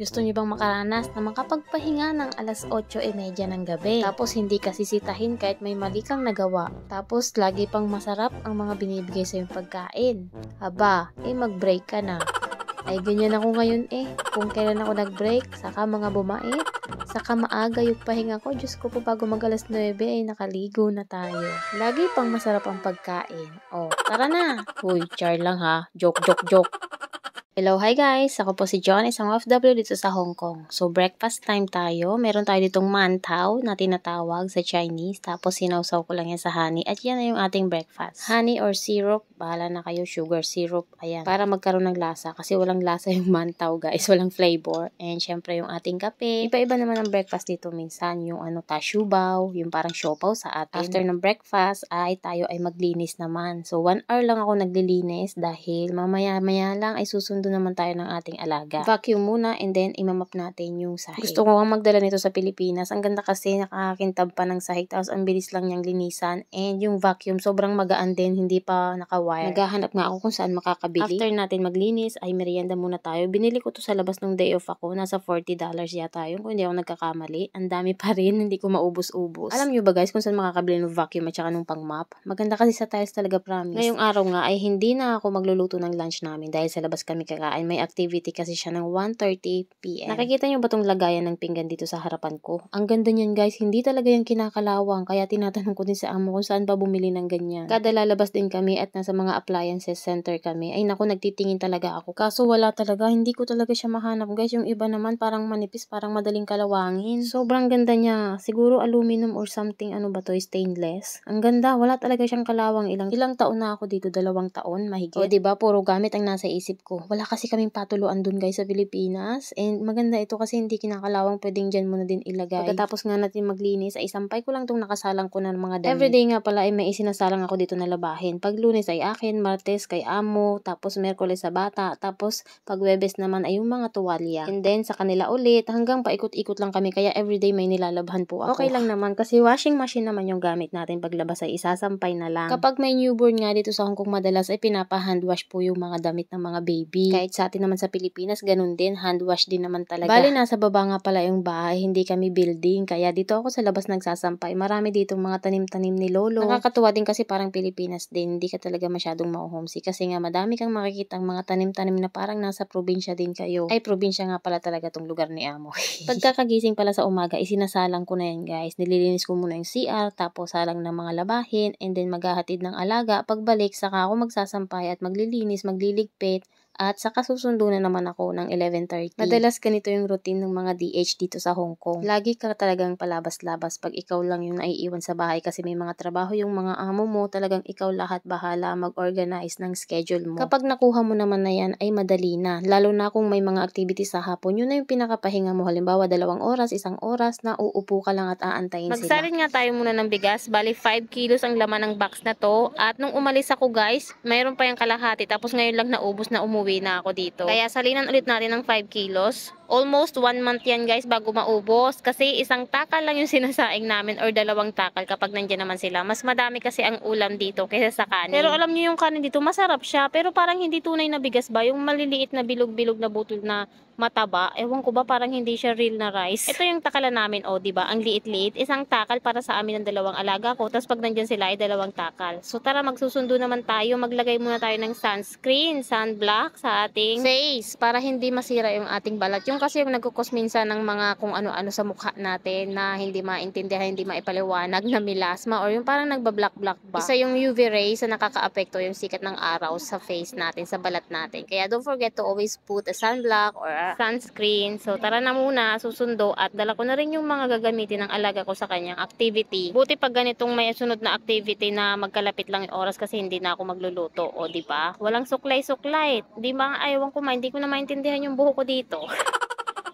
Gusto niyo bang makaranas na makapagpahinga ng alas 8:30 ng gabi? Tapos hindi ka sisitahin kahit may mali kang nagawa. Tapos lagi pang masarap ang mga binibigay sa yung pagkain. Aba, mag-break ka na. Ay ganyan ako ngayon Kung kailan ako nag-break, saka mga bumait, saka maaga yung pahinga ko. Diyos ko po, bago mag alas 9 ay nakaligo na tayo. Lagi pang masarap ang pagkain. Tara na. Uy, char lang ha. Joke. Hello, hi guys! Ako po si John, isang OFW dito sa Hong Kong. So, breakfast time tayo. Meron tayo ditong mantau na tinatawag sa Chinese. Tapos, sinawsaw ko lang yan sa honey. At yan na yung ating breakfast. Honey or syrup, bahala na kayo. Sugar syrup, ayan. Para magkaroon ng lasa. Kasi walang lasa yung mantau, guys. Walang flavor. And syempre, yung ating kape. Iba-iba naman ang breakfast dito minsan. Yung tashubaw, yung parang siopaw sa atin. After ng breakfast, tayo ay maglinis naman. So, 1 hour lang ako naglilinis dahil mamaya-maya lang ay susunod doon naman tayo ng ating alaga. Vacuum muna and then imamap natin yung sahig. Gusto ko nga magdala nito sa Pilipinas. Ang ganda kasi nakakakintab pa ng sahig tapos ang bilis lang niyang linisan and yung vacuum sobrang magaan din, hindi pa naka-wire. Naghahanap nga ako kung saan makakabili. After natin maglinis ay merienda muna tayo. Binili ko to sa labas nung day off ako. Nasa $40 yata yun kung hindi ako nagkakamali. Ang dami pa rin, hindi ko maubos-ubos. Alam nyo ba guys kung saan makakabili ng vacuum at saka nung pang-mop? Maganda kasi sa tiles talaga, promise. Ngayong araw nga ay hindi na ako magluluto ng lunch namin dahil sa labas kami kakain. May activity kasi siya ng 1:30 PM. Nakikita nyo ba tong lagayan ng pinggan dito sa harapan ko? Ang ganda niyan guys, hindi talaga yung kinakalawang. Kaya tinatanong ko din sa amo kung saan pa bumili ng ganyan. Kada lalabas din kami at nasa mga appliances center kami, ay naku, nagtitingin talaga ako. Kaso wala talaga, hindi ko talaga siya mahanap guys. Yung iba naman parang manipis, parang madaling kalawangin. Sobrang ganda niya. Siguro aluminum or something, ano ba to, stainless. Ang ganda, wala talaga siyang kalawang. Ilang taon na ako dito, 2 taon mahigit. O diba, puro gamit ang nasa isip ko. Wala kasi kaming patuluan dun guys sa Pilipinas. And maganda ito kasi hindi kinakalawang, pwedeng dyan mo na din ilagay. Pagkatapos nga natin maglinis, ay sampay ko lang tong nakasalang ko na ng mga damit. Everyday nga pala ay may isinasalang ako dito na labahin. Pag Lunes ay akin, Martes kay amo, tapos Merkules sa bata, tapos pag Webes naman ay yung mga tuwalya. And then sa kanila ulit, hanggang paikot-ikot lang kami, kaya everyday may nilalabhan po ako. Okay lang naman kasi washing machine naman yung gamit natin, paglabas ay isasampay na lang. Kapag may newborn nga dito sa Hong Kong, madalas ay pinapa-handwash po yung mga damit ng mga baby. Kahit sa atin naman sa Pilipinas, ganun din, handwash din naman talaga. Bali, nasa baba nga pala yung bahay, hindi kami building, kaya dito ako sa labas nagsasampay. Marami ditong mga tanim-tanim ni Lolo. Nakakatuwa din kasi parang Pilipinas din, hindi ka talaga masyadong ma-homesick kasi nga madami kang makikitang mga tanim-tanim na parang nasa probinsya din kayo. Ay, probinsya nga pala talaga tong lugar ni amo. Pagkakagising pala sa umaga, isinasalang ko na yan guys. Nililinis ko muna yung CR, tapos salang ng mga labahin, and then maghahatid ng alaga. Pagbalik, saka ako magsasampay at maglilinis, magliligpit, at saka susundo na naman ako ng 11:30. Madalas ganito yung routine ng mga DH dito sa Hong Kong. Lagi ka talagang palabas-labas pag ikaw lang yung naiiwan sa bahay kasi may mga trabaho yung mga amo mo, talagang ikaw lahat bahala mag-organize ng schedule mo. Kapag nakuha mo naman na yan ay madali na. Lalo na kung may mga activities sa hapon, yun na yung pinakapahinga mo. Halimbawa 2 oras, 1 oras na uupo ka lang at aantayin sila. Magsalin nga tayo muna ng bigas. Bali 5 kilos ang laman ng box na to. At nung umalis ako guys, mayroon pa yung kalahati. Tapos ngayon lang naubos na umuwi na ako dito. Kaya salinan ulit natin ng 5 kilos. Almost 1 month yan guys bago maubos. Kasi isang takal lang yung sinasaing namin or 2 takal kapag nandiyan naman sila. Mas madami kasi ang ulam dito kaysa sa kanin. Pero alam nyo yung kanin dito masarap siya. Pero parang hindi tunay na bigas ba? Yung maliliit na bilog-bilog na butol na mataba. Ewan ko ba, parang hindi siya real na rice. Ito yung takalan namin, diba? Ang liit-liit. Isang takal para sa amin ng 2 alaga ko. Tapos pag nandyan sila ay 2 takal. So tara, magsusundo naman tayo. Maglagay muna tayo ng sunscreen, sunblock sa ating face para hindi masira yung ating balat. Yung kasi yung nagkukos minsan ng mga kung ano-ano sa mukha natin na hindi maintindihan, hindi maipaliwanag na melasma or yung parang nagbablock-block ba. Isa yung UV rays na nakakaapekto yung sikat ng araw sa face natin, sa balat natin. Kaya don't forget to always put a sunblock or sunscreen. So tara na muna, susundo at dala ko na rin yung mga gagamitin ng alaga ko sa kanyang activity. Buti pag ganitong may sunod na activity na magkalapit lang yung oras kasi hindi na ako magluluto. Di ba? Walang suklay-suklay. Di ba? Ayaw ko hindi ko na maintindihan yung buho ko dito.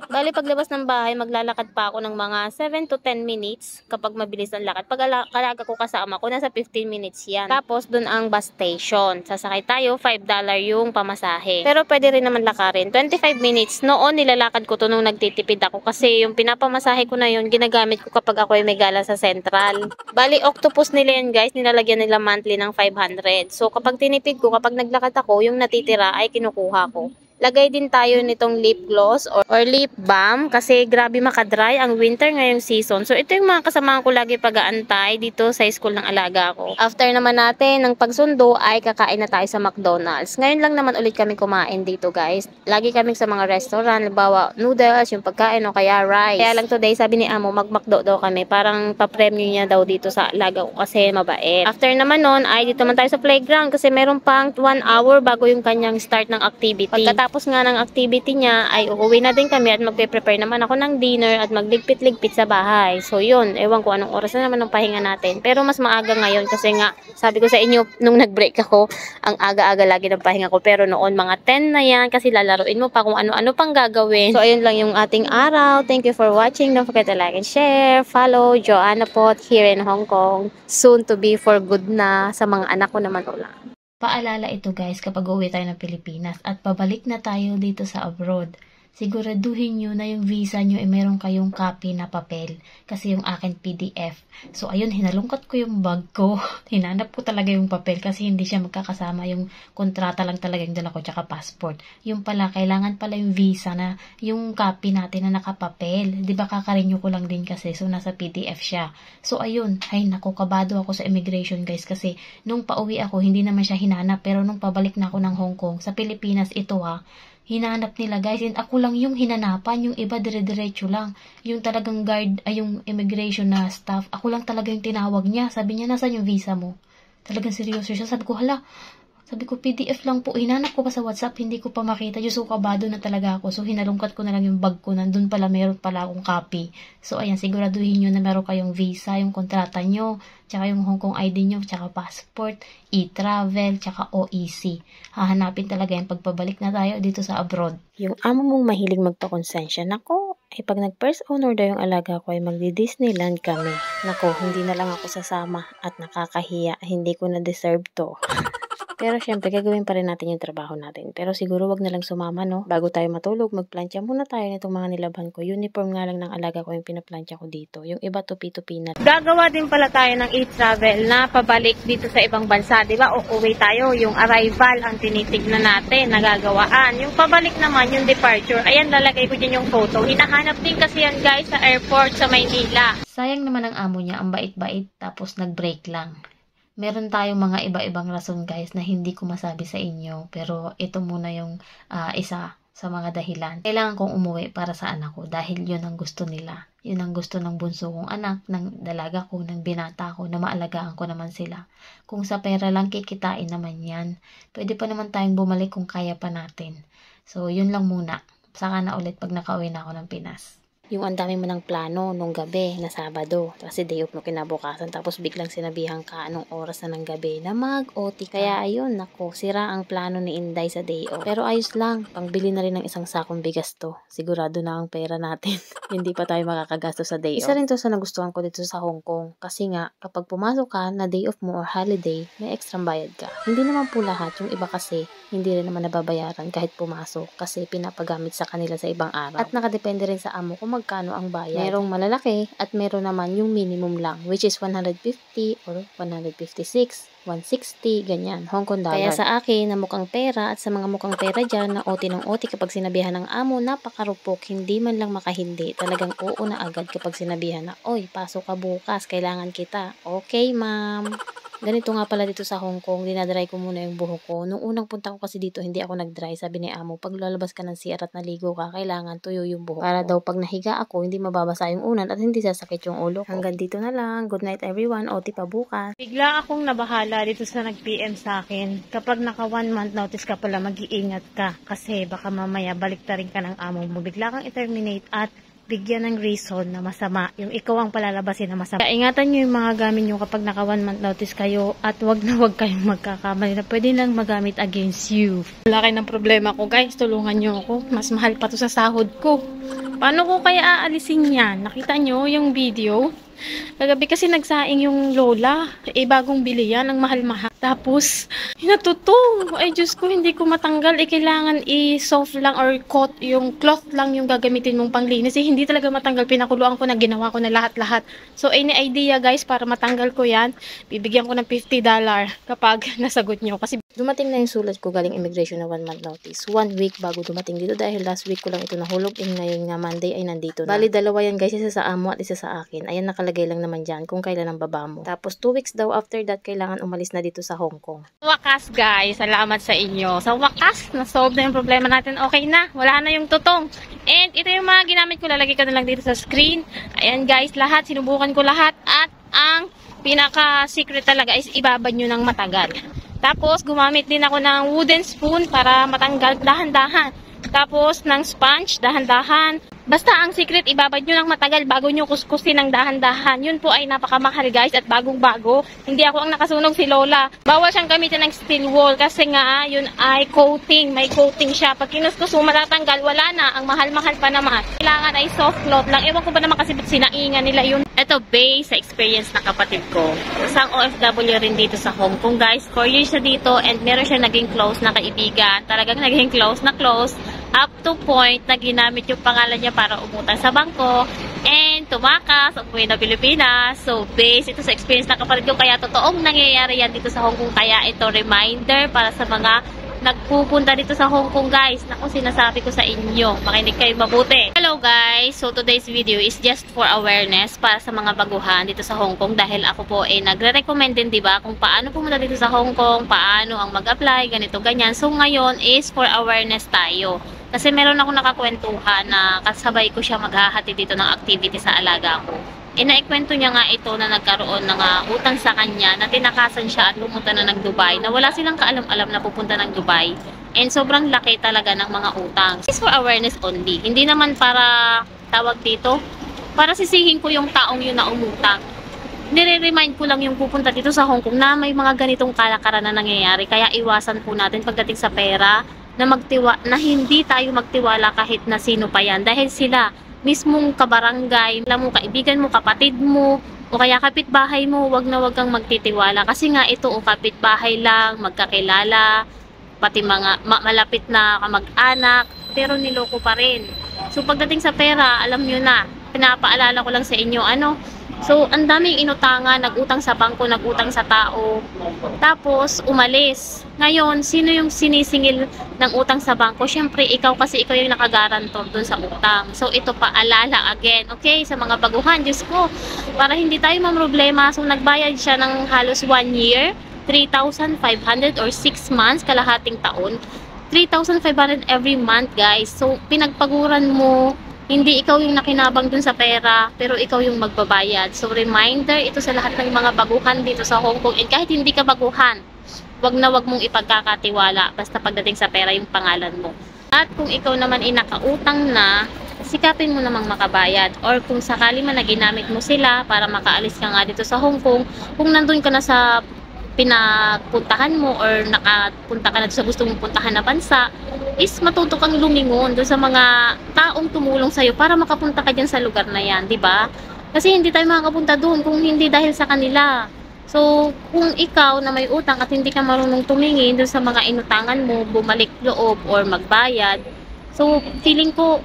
Bali, paglabas ng bahay, maglalakad pa ako ng mga 7 to 10 minutes kapag mabilis ang lakad. Pag alaga ko kasama ko, nasa 15 minutes yan. Tapos, dun ang bus station. Sasakay tayo, $5 yung pamasahe. Pero pwede rin naman lakarin. 25 minutes. Noon, nilalakad ko to nung nagtitipid ako kasi yung pinapamasahe ko na yun, ginagamit ko kapag ako ay may gala sa Central. Bali, octopus nila yan guys, nilalagyan nila monthly ng 500. So, kapag tinipid ko, kapag naglakad ako, yung natitira ay kinukuha ko. Lagay din tayo nitong lip gloss or lip balm kasi grabe makadry ang winter ngayong season. So ito yung mga kasamahan ko lagi pag-aantay dito sa school ng alaga ko. After naman natin ng pagsundo ay kakain na tayo sa McDonald's. Ngayon lang naman ulit kami kumain dito guys. Lagi kami sa mga restaurant, halimbawa noodles, yung pagkain o kaya rice. Kaya lang today sabi ni Amo mag-McDo daw kami. Parang pa-premyo niya daw dito sa alaga ko kasi mabait. After naman nun ay dito naman tayo sa playground kasi meron pang 1 hour bago yung kanyang start ng activity. Pagkatapos nga ng activity niya ay uuwi na din kami at magpe-prepare naman ako ng dinner at magligpit-ligpit sa bahay. So yun, ewan ko anong oras na naman ng pahinga natin. Pero mas maaga ngayon kasi nga sabi ko sa inyo nung nag-break ako, ang aga-aga lagi ng pahinga ko. Pero noon mga 10 na yan kasi lalaruin mo pa kung ano-ano pang gagawin. So ayun lang yung ating araw. Thank you for watching. Don't forget to like and share. Follow Joanna Pot here in Hong Kong. Soon to be for good na sa mga anak ko naman ulang. Paalala ito guys kapag uwi tayo ng Pilipinas at pabalik na tayo dito sa abroad. Siguraduhin nyo na yung visa nyo ay meron kayong copy na papel. Kasi yung akin PDF. So ayun, hinalungkat ko yung bag ko. Hinanap ko talaga yung papel kasi hindi siya magkakasama. Yung kontrata lang talaga yung dala ko tsaka passport. Yung pala, kailangan pala yung visa na yung copy natin na nakapapel. Diba kakarenew ko lang din kasi. So nasa PDF siya. So ayun, ay naku, kabado ako sa immigration guys. Kasi nung pauwi ako, hindi naman siya hinanap. Pero nung pabalik na ako ng Hong Kong, sa Pilipinas ito hinanap nila guys, and ako lang yung hinanapan, yung iba dire-diretso lang, yung talagang guard, ay yung immigration na staff, ako lang talaga yung tinawag niya, sabi niya, nasaan yung visa mo? Talagang seryoso siya, sabi ko, hala, sabi ko, PDF lang po, hinanap ko pa sa WhatsApp, hindi ko pa makita, so kabado na talaga ako, so hinalungkat ko na lang yung bag ko, nandun pala, meron pala akong copy, so ayan, siguraduhin nyo na meron kayong visa, yung kontrata nyo, tsaka yung Hong Kong ID nyo, tsaka passport, e-travel, tsaka OEC. Hahanapin talaga yan pagpabalik na tayo dito sa abroad. Yung amo mong mahilig magpa-konsensya, nako, ay pag nag-first honor daw yung alaga ko ay magdi-Disneyland kami. Nako, hindi na lang ako sasama at nakakahiya, hindi ko na deserve to. Pero syempre, gagawin pa rin natin yung trabaho natin. Pero siguro wag na lang sumama, no? Bago tayo matulog, magplantya muna tayo nitong mga nilabhan ko. Uniform nga lang ng alaga ko yung pinaplantya ko dito. Yung iba tupi-tupi na. Gagawa din pala tayo ng e-travel na pabalik dito sa ibang bansa. Diba? Uuwi tayo. Yung arrival ang tinitignan natin, nagagawaan. Yung pabalik naman, yung departure. Ayan, lalagay ko dyan yung photo. Hinahanap din kasi yan guys sa airport sa Maynila. Sayang naman ang amo niya, ang bait-bait. Tapos nag-break lang. Meron tayong mga iba-ibang rason guys na hindi ko masabi sa inyo. Pero ito muna yung isa sa mga dahilan. Kailangan kong umuwi para sa anak ko dahil yun ang gusto nila. Yun ang gusto ng bunso kong anak, ng dalaga ko, ng binata ko, na maalagaan ko naman sila. Kung sa pera lang kikitain naman yan, pwede pa naman tayong bumalik kung kaya pa natin. So yun lang muna. Saka na ulit pag nakauwi na ako ng Pinas. Yung ang dami mo ng plano nung gabi na Sabado. Kasi day off mo kinabukasan. Tapos biglang sinabihan ka anong oras na ng gabi na mag-OT. Kaya ayun, nako, sira ang plano ni Inday sa day off. Pero ayos lang, pangbili na rin ng isang sakong bigas to. Sigurado na ang pera natin. Hindi pa tayo makakagasto sa day off. Isa rin to sa nagustuhan ko dito sa Hong Kong. Kasi nga, kapag pumasok ka na day off mo or holiday, may extra bayad ka. Hindi naman po lahat. Yung iba kasi, hindi rin naman nababayaran kahit pumasok. Kasi pinapagamit sa kanila sa ibang araw. At nakadepende rin sa amo kung magkano ang bayad. Merong malalaki at meron naman yung minimum lang, which is 150 or 156, 160, ganyan, Hong Kong dollar. Kaya sa akin, na mukhang pera at sa mga mukhang pera dyan, na OT ng OT kapag sinabihan ng amo, napakarupok, hindi man lang makahindi. Talagang oo na agad kapag sinabihan na, oy, pasok ka bukas, kailangan kita. Okay, ma'am. Ganito nga pala dito sa Hong Kong, dinadry ko muna yung buhok ko. Nung unang punta ko kasi dito, hindi ako nagdry. Sabi ni amo, pag lalabas ka ng CR at naligo ka, kailangan tuyo yung buhok para daw pag nahiga ako, hindi mababasa yung unan at hindi sasakit yung ulo ko. Hanggang dito na lang. Good night everyone. OT pa bukas. Bigla akong nabahala dito sa nag-PM sa akin. Kapag naka 1 month notice ka pala, mag-iingat ka. Kasi baka mamaya balik ta rin ka ng amo mo. Bigla kang i-terminate at bigyan ng reason na masama, yung ikaw ang palalabasin na masama. Kaya ingatan nyo yung mga gamit nyo kapag naka 1 month notice kayo at wag na wag kayong magkakamali na pwede lang magamit against you. Laki ng problema ko guys, tulungan nyo ako. Mas mahal pa to sa sahod ko. Paano ko kaya aalisin yan? Nakita nyo yung video? Kagabi kasi nagsaing yung lola. Bagong bili yan, ang mahal-mahal. Tapos, natutong. Ay, Diyos ko, hindi ko matanggal. Kailangan i-soft lang or yung cloth lang yung gagamitin mong panglinis. Hindi talaga matanggal. Pinakuluan ko na, ginawa ko na lahat-lahat. So, any idea guys, para matanggal ko yan, bibigyan ko ng $50 kapag nasagot nyo. Kasi dumating na yung sulat ko galing immigration na 1 month notice. 1 week bago dumating dito dahil last week ko lang ito nahulog. Ngayon nga Monday ay nandito na. Bali, dalawa yan guys. Isa sa amo at isa sa akin. Ayan, nakalagay lang naman dyan kung kailan ang baba mo. Tapos, 2 weeks daw after that, kailangan umalis na dito sa Hong Kong. Wakas guys, salamat sa inyo. Sa wakas, na-solve na yung problema natin. Okay na, wala na yung tutong. And ito yung mga ginamit ko, lalagay ko na lang dito sa screen. Ayan guys, lahat, sinubukan ko lahat. At ang pinaka-secret talaga is ibabad nyo ng matagal. Tapos, gumamit din ako ng wooden spoon para matanggal dahan-dahan. Tapos, ng sponge, dahan-dahan. Basta ang secret, ibabad nyo ng matagal bago nyo kuskusin ng dahan-dahan. Yun po ay napakamahal guys at bagong-bago. Hindi ako ang nakasunog, si Lola. Bawal siyang gamitin ng steel wool kasi nga yun ay coating. May coating siya. Pag kinuskus mo matatanggal, wala na. Ang mahal-mahal pa naman. Kailangan ay soft cloth lang. Ewan ko ba naman kasi sinaingan nila yun. Ito based sa experience ng kapatid ko. Isang OFW rin dito sa Hong Kong guys. 4 years siya dito and meron siya naging close na kaibigan. Talagang naging close na close. Up to point na ginamit yung pangalan niya para umutang sa bangko and tumakas, umuwi na Pilipinas. So, based ito sa experience ng kapatid ko, kaya totoong nangyayari yan dito sa Hong Kong. Kaya ito reminder para sa mga nagpupunta dito sa Hong Kong guys. Naku, sinasabi ko sa inyo, makinig kayo mabuti. Hello guys, so today's video is just for awareness para sa mga baguhan dito sa Hong Kong dahil ako po ay nagre-recommend din, diba, kung paano pumunta dito sa Hong Kong, paano ang mag-apply, ganito, ganyan. So ngayon is for awareness tayo. Kasi meron ako nakakwentuhan na kasabay ko siya maghahati dito ng activity sa alaga ko. Naikwento niya nga ito na nagkaroon ng utang sa kanya, na tinakasan siya at pumunta na ng Dubai, na wala silang kaalam-alam na pupunta ng Dubai. And sobrang laki talaga ng mga utang. This is for awareness only. Hindi naman para tawag dito, para sisihin ko yung taong yun na umutang. Nire-remind ko lang yung pupunta dito sa Hong Kong na may mga ganitong kalakaran na nangyayari. Kaya iwasan po natin pagdating sa pera na hindi tayo magtiwala kahit na sino pa yan. Dahil sila, mismong kabarangay, alam mo, kaibigan mo, kapatid mo, o kaya kapitbahay mo, wag na wag kang magtitiwala. Kasi nga ito, o kapitbahay lang, magkakilala, pati mga malapit na kamag-anak, pero niloko pa rin. So pagdating sa pera, alam nyo na, pinapaalala ko lang sa inyo, so ang daming inutangan, nagutang sa bangko, nagutang sa tao, tapos umalis. Ngayon, sino yung sinisingil ng utang sa bangko? Syempre, ikaw, kasi ikaw yung nakagarantor dun sa utang. So ito, paalala again, okay, sa mga baguhan, Diyos ko, para hindi tayo mamroblema. So nagbayad siya ng halos 1 year, 3,500 or 6 months, kalahating taon, 3,500 every month guys. So pinagpaguran mo, hindi ikaw yung nakinabang dun sa pera, pero ikaw yung magbabayad. So reminder ito sa lahat ng mga baguhan dito sa Hong Kong. And kahit hindi ka baguhan, wag na wag mong ipagkakatiwala basta pagdating sa pera yung pangalan mo. At kung ikaw naman ay nakautang na, sikapin mo namang makabayad. Or kung sakali man na ginamit mo sila para makaalis ka nga dito sa Hong Kong, kung nandun ka na sa pinapuntahan mo or nakapunta ka na sa gusto mong puntahan na bansa, is matuto kang lumingon doon sa mga taong tumulong sa'yo para makapunta ka dyan sa lugar na yan, di ba? Kasi hindi tayo makakapunta doon kung hindi dahil sa kanila. So, kung ikaw na may utang at hindi ka marunong tumingin doon sa mga inutangan mo, bumalik loob or magbayad, so feeling ko,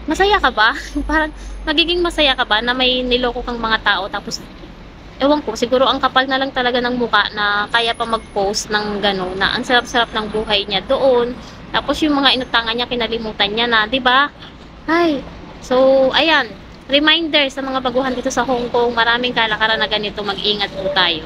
masaya ka ba? Parang magiging masaya ka ba na may niloko kang mga tao tapos ewan ko, siguro ang kapal na lang talaga ng mukha na kaya pa mag-post ng gano'n, na ang sarap-sarap ng buhay niya doon. Tapos yung mga inutangan niya, kinalimutan niya na, 'di ba? Ay, so ayan, reminder sa mga baguhan dito sa Hong Kong, maraming kalakaran na ganito, mag-ingat po tayo.